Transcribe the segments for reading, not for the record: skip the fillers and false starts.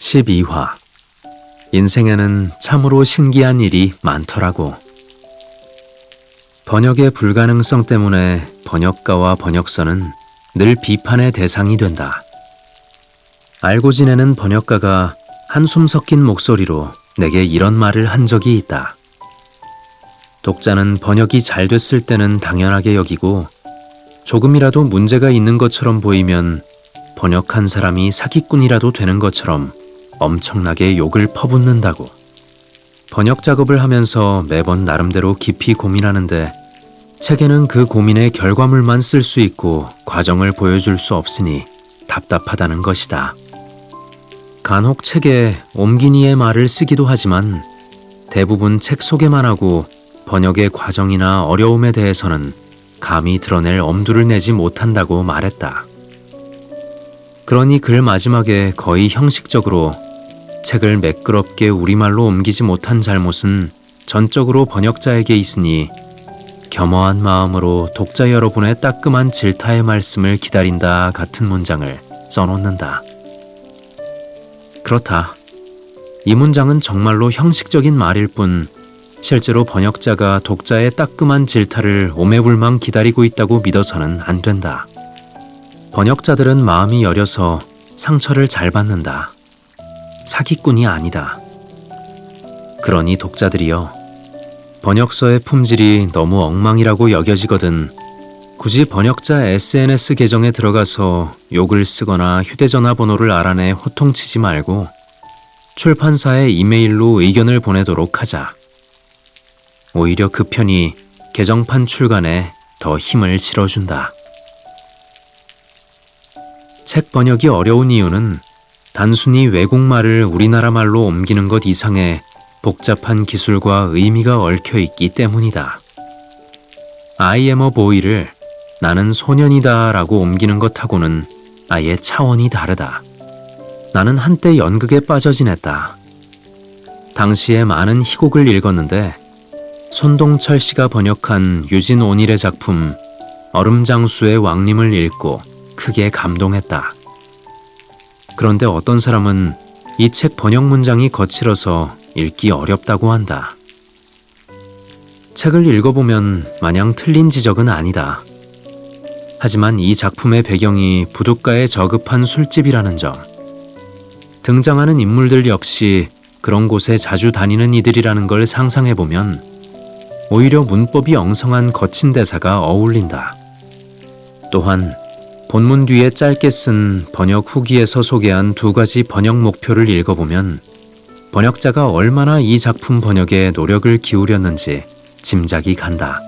12화. 인생에는 참으로 신기한 일이 많더라고. 번역의 불가능성 때문에 번역가와 번역서는 늘 비판의 대상이 된다. 알고 지내는 번역가가 한숨 섞인 목소리로 내게 이런 말을 한 적이 있다. 독자는 번역이 잘 됐을 때는 당연하게 여기고 조금이라도 문제가 있는 것처럼 보이면 번역한 사람이 사기꾼이라도 되는 것처럼 엄청나게 욕을 퍼붓는다고. 번역 작업을 하면서 매번 나름대로 깊이 고민하는데 책에는 그 고민의 결과물만 쓸 수 있고 과정을 보여줄 수 없으니 답답하다는 것이다. 간혹 책에 옴기니의 말을 쓰기도 하지만 대부분 책 소개만 하고 번역의 과정이나 어려움에 대해서는 감히 드러낼 엄두를 내지 못한다고 말했다. 그러니 글 마지막에 거의 형식적으로 책을 매끄럽게 우리말로 옮기지 못한 잘못은 전적으로 번역자에게 있으니 겸허한 마음으로 독자 여러분의 따끔한 질타의 말씀을 기다린다 같은 문장을 써놓는다. 그렇다. 이 문장은 정말로 형식적인 말일 뿐 실제로 번역자가 독자의 따끔한 질타를 오매불망 기다리고 있다고 믿어서는 안 된다. 번역자들은 마음이 여려서 상처를 잘 받는다. 사기꾼이 아니다. 그러니 독자들이여, 번역서의 품질이 너무 엉망이라고 여겨지거든 굳이 번역자 SNS 계정에 들어가서 욕을 쓰거나 휴대전화 번호를 알아내 호통치지 말고 출판사에 이메일로 의견을 보내도록 하자. 오히려 그 편이 개정판 출간에 더 힘을 실어준다. 책 번역이 어려운 이유는 단순히 외국말을 우리나라 말로 옮기는 것 이상의 복잡한 기술과 의미가 얽혀 있기 때문이다. I am a boy를 나는 소년이다 라고 옮기는 것하고는 아예 차원이 다르다. 나는 한때 연극에 빠져 지냈다. 당시에 많은 희곡을 읽었는데 손동철 씨가 번역한 유진 온일의 작품 얼음장수의 왕림을 읽고 크게 감동했다. 그런데 어떤 사람은 이 책 번역 문장이 거칠어서 읽기 어렵다고 한다. 책을 읽어보면 마냥 틀린 지적은 아니다. 하지만 이 작품의 배경이 부둣가의 저급한 술집이라는 점, 등장하는 인물들 역시 그런 곳에 자주 다니는 이들이라는 걸 상상해보면 오히려 문법이 엉성한 거친 대사가 어울린다. 또한 본문 뒤에 짧게 쓴 번역 후기에서 소개한 두 가지 번역 목표를 읽어보면 번역자가 얼마나 이 작품 번역에 노력을 기울였는지 짐작이 간다.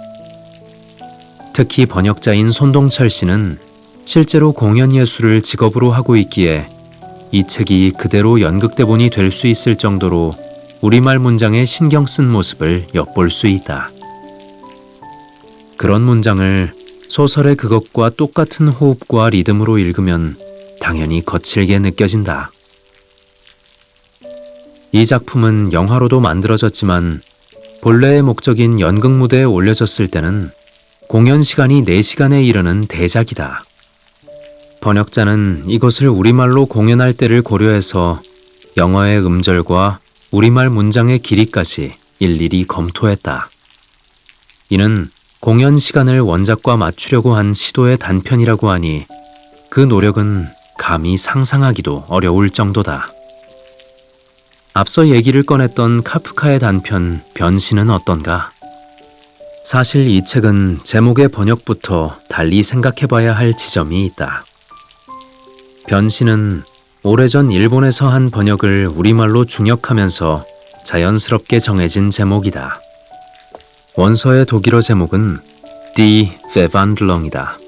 특히 번역자인 손동철 씨는 실제로 공연 예술을 직업으로 하고 있기에 이 책이 그대로 연극대본이 될 수 있을 정도로 우리말 문장에 신경 쓴 모습을 엿볼 수 있다. 그런 문장을 소설의 그것과 똑같은 호흡과 리듬으로 읽으면 당연히 거칠게 느껴진다. 이 작품은 영화로도 만들어졌지만 본래의 목적인 연극 무대에 올려졌을 때는 공연 시간이 4시간에 이르는 대작이다. 번역자는 이것을 우리말로 공연할 때를 고려해서 영어의 음절과 우리말 문장의 길이까지 일일이 검토했다. 이는 공연 시간을 원작과 맞추려고 한 시도의 단편이라고 하니 그 노력은 감히 상상하기도 어려울 정도다. 앞서 얘기를 꺼냈던 카프카의 단편 변신은 어떤가? 사실 이 책은 제목의 번역부터 달리 생각해봐야 할 지점이 있다. 변신은 오래전 일본에서 한 번역을 우리말로 중역하면서 자연스럽게 정해진 제목이다. 원서의 독일어 제목은 Die Verwandlung이다.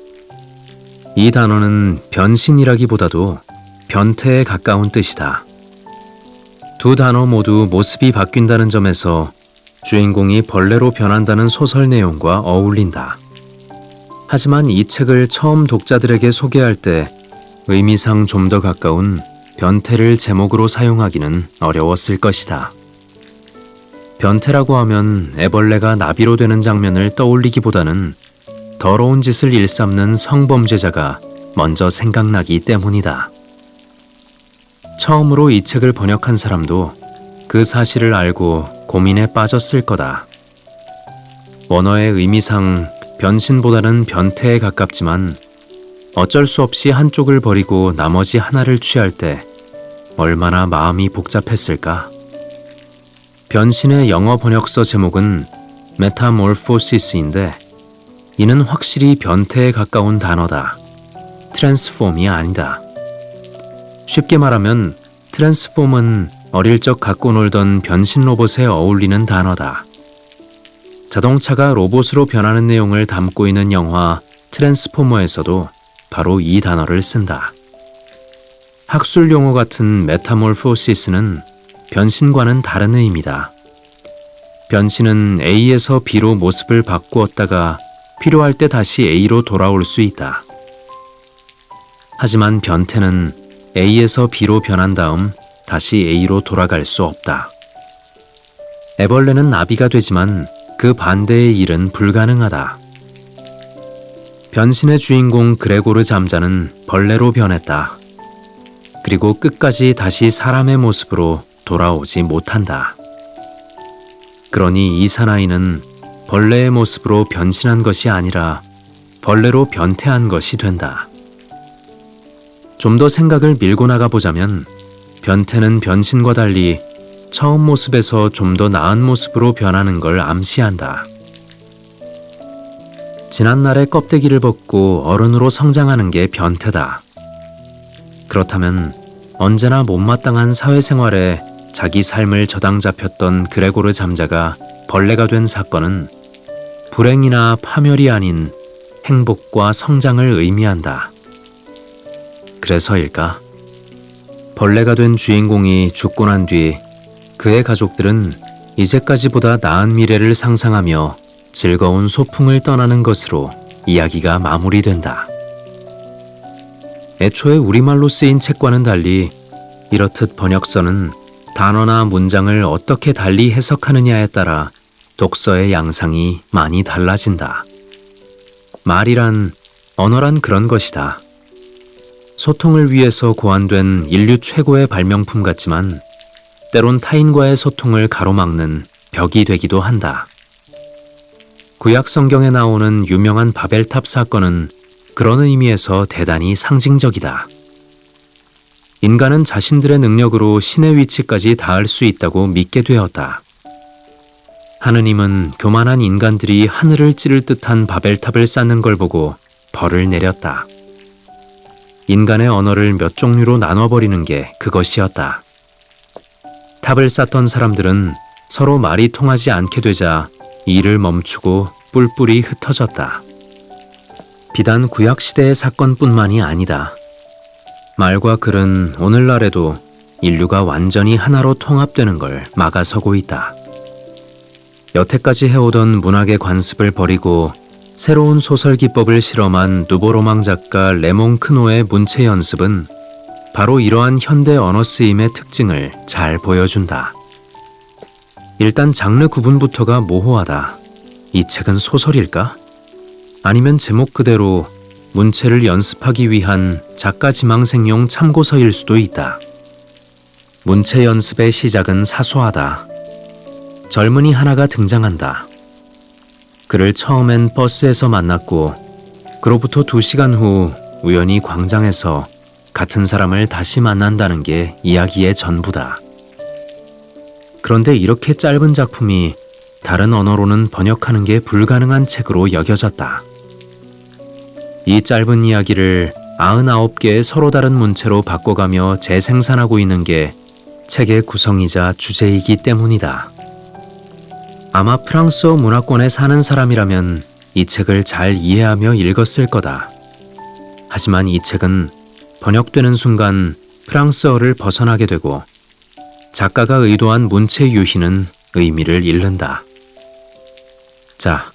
이 단어는 변신이라기보다도 변태에 가까운 뜻이다. 두 단어 모두 모습이 바뀐다는 점에서 주인공이 벌레로 변한다는 소설 내용과 어울린다. 하지만 이 책을 처음 독자들에게 소개할 때 의미상 좀 더 가까운 변태를 제목으로 사용하기는 어려웠을 것이다. 변태라고 하면 애벌레가 나비로 되는 장면을 떠올리기보다는 더러운 짓을 일삼는 성범죄자가 먼저 생각나기 때문이다. 처음으로 이 책을 번역한 사람도 그 사실을 알고 고민에 빠졌을 거다. 원어의 의미상 변신보다는 변태에 가깝지만 어쩔 수 없이 한쪽을 버리고 나머지 하나를 취할 때 얼마나 마음이 복잡했을까? 변신의 영어 번역서 제목은 메타몰포시스인데 이는 확실히 변태에 가까운 단어다. 트랜스폼이 아니다. 쉽게 말하면 트랜스폼은 어릴 적 갖고 놀던 변신 로봇에 어울리는 단어다. 자동차가 로봇으로 변하는 내용을 담고 있는 영화 트랜스포머에서도 바로 이 단어를 쓴다. 학술 용어 같은 메타몰포시스는 변신과는 다른 의미다. 변신은 A에서 B로 모습을 바꾸었다가 필요할 때 다시 A로 돌아올 수 있다. 하지만 변태는 A에서 B로 변한 다음 다시 A로 돌아갈 수 없다. 애벌레는 나비가 되지만 그 반대의 일은 불가능하다. 변신의 주인공 그레고르 잠자는 벌레로 변했다. 그리고 끝까지 다시 사람의 모습으로 돌아오지 못한다. 그러니 이 사나이는 벌레의 모습으로 변신한 것이 아니라 벌레로 변태한 것이 된다. 좀 더 생각을 밀고 나가보자면 변태는 변신과 달리 처음 모습에서 좀 더 나은 모습으로 변하는 걸 암시한다. 지난날의 껍데기를 벗고 어른으로 성장하는 게 변태다. 그렇다면 언제나 못마땅한 사회생활에 자기 삶을 저당 잡혔던 그레고르 잠자가 벌레가 된 사건은 불행이나 파멸이 아닌 행복과 성장을 의미한다. 그래서일까? 벌레가 된 주인공이 죽고 난 뒤 그의 가족들은 이제까지보다 나은 미래를 상상하며 즐거운 소풍을 떠나는 것으로 이야기가 마무리된다. 애초에 우리말로 쓰인 책과는 달리 이렇듯 번역서는 단어나 문장을 어떻게 달리 해석하느냐에 따라 독서의 양상이 많이 달라진다. 말이란, 언어란 그런 것이다. 소통을 위해서 고안된 인류 최고의 발명품 같지만 때론 타인과의 소통을 가로막는 벽이 되기도 한다. 구약 성경에 나오는 유명한 바벨탑 사건은 그런 의미에서 대단히 상징적이다. 인간은 자신들의 능력으로 신의 위치까지 닿을 수 있다고 믿게 되었다. 하느님은 교만한 인간들이 하늘을 찌를 듯한 바벨탑을 쌓는 걸 보고 벌을 내렸다. 인간의 언어를 몇 종류로 나눠버리는 게 그것이었다. 탑을 쌓던 사람들은 서로 말이 통하지 않게 되자 일을 멈추고 뿔뿔이 흩어졌다. 비단 구약시대의 사건뿐만이 아니다. 말과 글은 오늘날에도 인류가 완전히 하나로 통합되는 걸 막아서고 있다. 여태까지 해오던 문학의 관습을 버리고 새로운 소설 기법을 실험한 누보로망 작가 레몽 크노의 문체 연습은 바로 이러한 현대 언어 쓰임의 특징을 잘 보여준다. 일단 장르 구분부터가 모호하다. 이 책은 소설일까? 아니면 제목 그대로 문체를 연습하기 위한 작가 지망생용 참고서일 수도 있다. 문체 연습의 시작은 사소하다. 젊은이 하나가 등장한다. 그를 처음엔 버스에서 만났고 그로부터 2시간 후 우연히 광장에서 같은 사람을 다시 만난다는 게 이야기의 전부다. 그런데 이렇게 짧은 작품이 다른 언어로는 번역하는 게 불가능한 책으로 여겨졌다. 이 짧은 이야기를 99개의 서로 다른 문체로 바꿔가며 재생산하고 있는 게 책의 구성이자 주제이기 때문이다. 아마 프랑스어 문화권에 사는 사람이라면 이 책을 잘 이해하며 읽었을 거다. 하지만 이 책은 번역되는 순간 프랑스어를 벗어나게 되고 작가가 의도한 문체 유희는 의미를 잃는다. 자,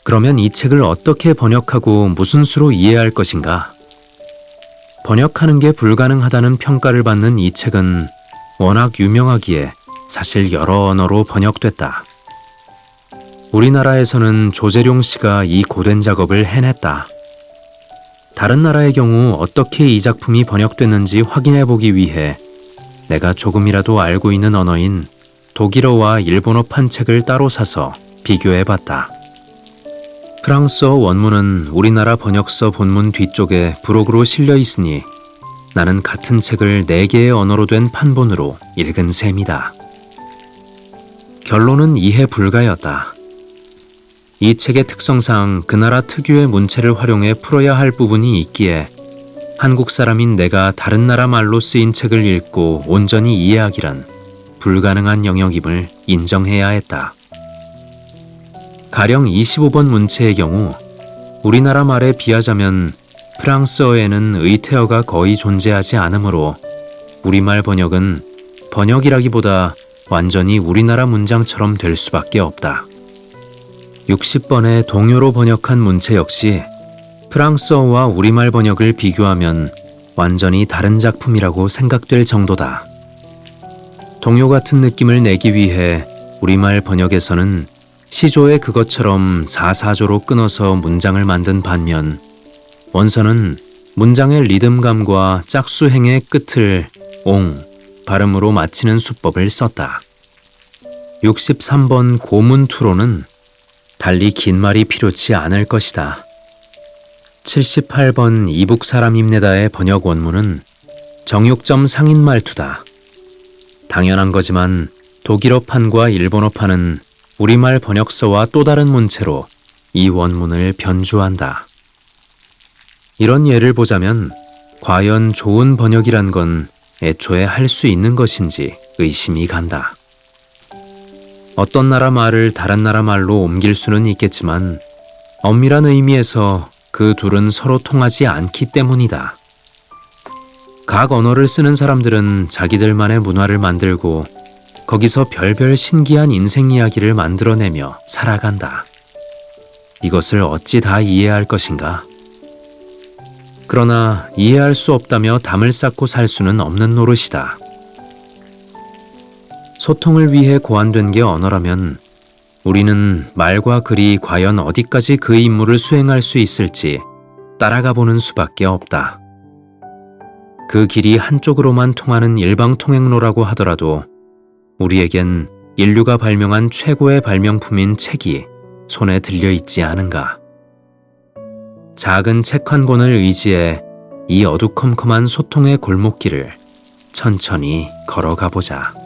그러면 이 책을 어떻게 번역하고 무슨 수로 이해할 것인가? 번역하는 게 불가능하다는 평가를 받는 이 책은 워낙 유명하기에 사실 여러 언어로 번역됐다. 우리나라에서는 조재룡 씨가 이 고된 작업을 해냈다. 다른 나라의 경우 어떻게 이 작품이 번역됐는지 확인해 보기 위해 내가 조금이라도 알고 있는 언어인 독일어와 일본어판 책을 따로 사서 비교해봤다. 프랑스어 원문은 우리나라 번역서 본문 뒤쪽에 부록으로 실려 있으니 나는 같은 책을 4개의 언어로 된 판본으로 읽은 셈이다. 결론은 이해 불가였다. 이 책의 특성상 그 나라 특유의 문체를 활용해 풀어야 할 부분이 있기에 한국 사람인 내가 다른 나라 말로 쓰인 책을 읽고 온전히 이해하기란 불가능한 영역임을 인정해야 했다. 가령 25번 문체의 경우 우리나라 말에 비하자면 프랑스어에는 의태어가 거의 존재하지 않으므로 우리말 번역은 번역이라기보다 완전히 우리나라 문장처럼 될 수밖에 없다. 60번의 동요로 번역한 문체 역시 프랑스어와 우리말 번역을 비교하면 완전히 다른 작품이라고 생각될 정도다. 동요 같은 느낌을 내기 위해 우리말 번역에서는 시조에 그것처럼 사사조로 끊어서 문장을 만든 반면 원서는 문장의 리듬감과 짝수행의 끝을 옹, 발음으로 마치는 수법을 썼다. 63번 고문투로는 달리 긴 말이 필요치 않을 것이다. 78번 이북사람입니다의 번역 원문은 정육점 상인 말투다. 당연한 거지만 독일어판과 일본어판은 우리말 번역서와 또 다른 문체로 이 원문을 변주한다. 이런 예를 보자면 과연 좋은 번역이란 건 애초에 할 수 있는 것인지 의심이 간다. 어떤 나라 말을 다른 나라 말로 옮길 수는 있겠지만 엄밀한 의미에서 그 둘은 서로 통하지 않기 때문이다. 각 언어를 쓰는 사람들은 자기들만의 문화를 만들고 거기서 별별 신기한 인생 이야기를 만들어내며 살아간다. 이것을 어찌 다 이해할 것인가? 그러나 이해할 수 없다며 담을 쌓고 살 수는 없는 노릇이다. 소통을 위해 고안된 게 언어라면 우리는 말과 글이 과연 어디까지 그 임무를 수행할 수 있을지 따라가 보는 수밖에 없다. 그 길이 한쪽으로만 통하는 일방통행로라고 하더라도 우리에겐 인류가 발명한 최고의 발명품인 책이 손에 들려있지 않은가. 작은 책 한 권을 의지해 이 어두컴컴한 소통의 골목길을 천천히 걸어가 보자.